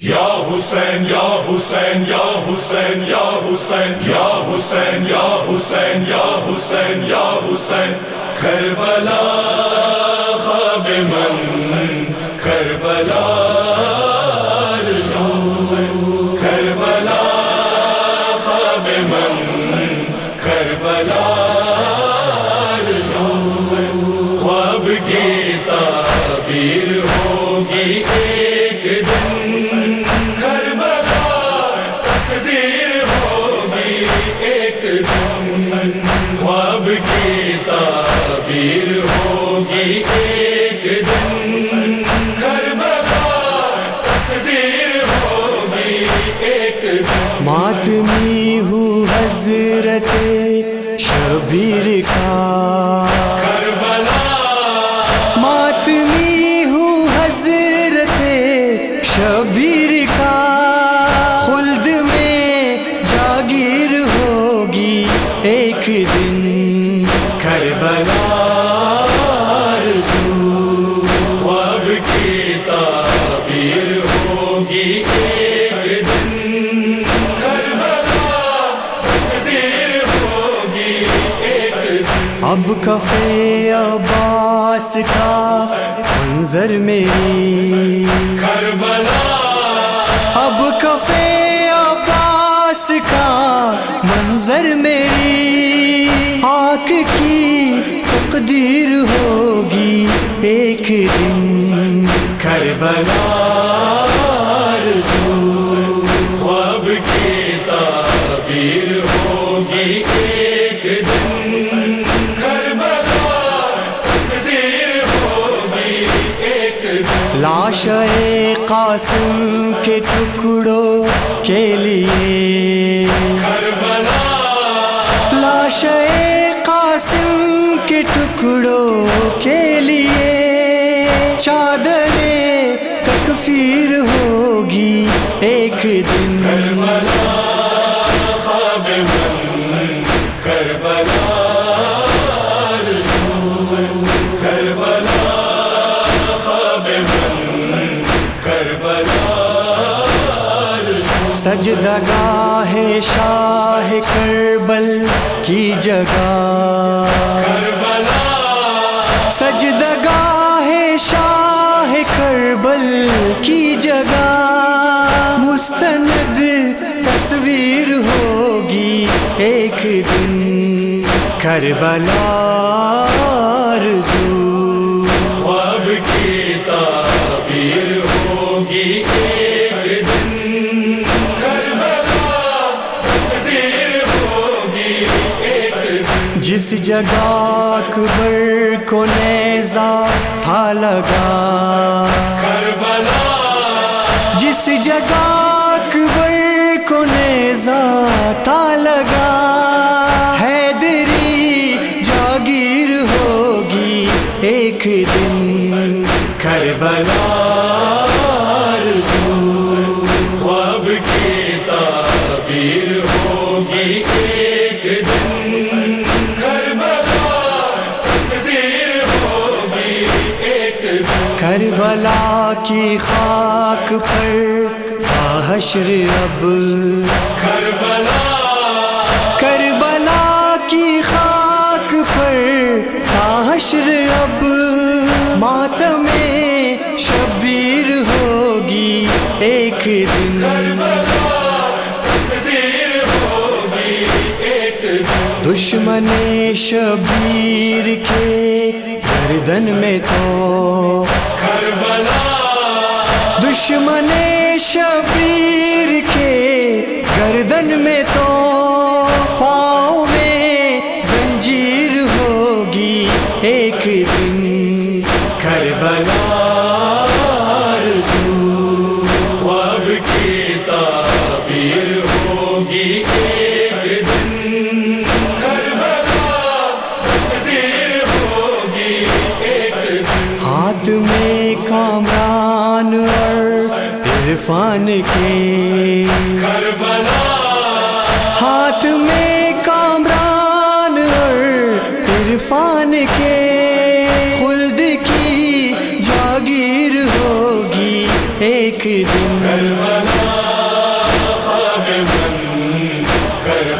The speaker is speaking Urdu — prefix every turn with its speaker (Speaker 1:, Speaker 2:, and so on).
Speaker 1: یا حسین یا حسین یا حسین یا حسین یا حسین یا حسین یا حسین یا حسین کربلا خواب من کربلا کربلا خواب من کربلا خواب کی تعبیر ہوگی ایک دن کربلا تقدیر ہوگی ایک دن خواب کی تعبیر ہوگی ایک دن کربلا تقدیر ہوگی ایک دن
Speaker 2: ماتمی ہوں حضرت شبیر کا
Speaker 1: کربلا
Speaker 2: ماتمی ہوں حضرت شبیر کا خلد میں جاگیر ہوگی ایک دن کربلا آرزو
Speaker 1: خواب کی تعبیر ہوگی ایک دن کربلا تقدیر ہوگی ایک دن
Speaker 2: اب کفے عباس کا منظر میری
Speaker 1: کربلا
Speaker 2: اب کفے عباس کا منظر میری آنکھ کی تقدیر ہوگی ایک دن کربلا آرزو
Speaker 1: خواب کی تعبیر ہوگی ایک دن کربلا تقدیر ہوگی ایک دن
Speaker 2: لاش قاسم کے ٹکڑوں کے لیے
Speaker 1: کربلا
Speaker 2: لاش قاسم کے ٹکڑوں کے لیے چادر تکفیر ہوگی ایک دن
Speaker 1: کربلا خواب من کربلا کربلا خواب من کربلا
Speaker 2: سجدگاہ شاہ کربل کی جگہ
Speaker 1: کربلا
Speaker 2: سجدگاہ شاہ کربل کی جگہ مستند تصویر ہوگی ایک دن کربلا آرزو
Speaker 1: خواب کی تعبیر ہوگی ایک دن کربلا تقدیر ہوگی ایک دن
Speaker 2: جس جگہ اکبر کو نیزہ تھا لگا
Speaker 1: کربلا
Speaker 2: جس جگہ اکبر کو نیزہ تھا لگا حیدری جاگیر ہوگی ایک دن کربلا آرزو
Speaker 1: خواب کی تعبیر ہوگی ایک دن کربلا تقدیر ہوگی ایک دن
Speaker 2: کربلا کی خاک پر حشر اب
Speaker 1: کربلا
Speaker 2: کربلا کی خاک پر حشر اب ماتم شبیر ہوگی ایک دن
Speaker 1: تقدیر ہوگی ایک دن
Speaker 2: دشمن شبیر کے گردن میں تو
Speaker 1: کربلا
Speaker 2: دشمن شبیر کے گردن میں تو پاؤں میں زنجیر ہوگی ایک دن کربلا آرزو
Speaker 1: خواب کی تعبیر ہوگی ایک دن کربلا تقدیر ہوگی ایک دن
Speaker 2: ہاتھ میں کامران اور عرفان کے
Speaker 1: کربلا
Speaker 2: ہاتھ میں کامران اور عرفان کے خلد کی جاگیر ہوگی ایک دن
Speaker 1: کربلا خواب من کربلا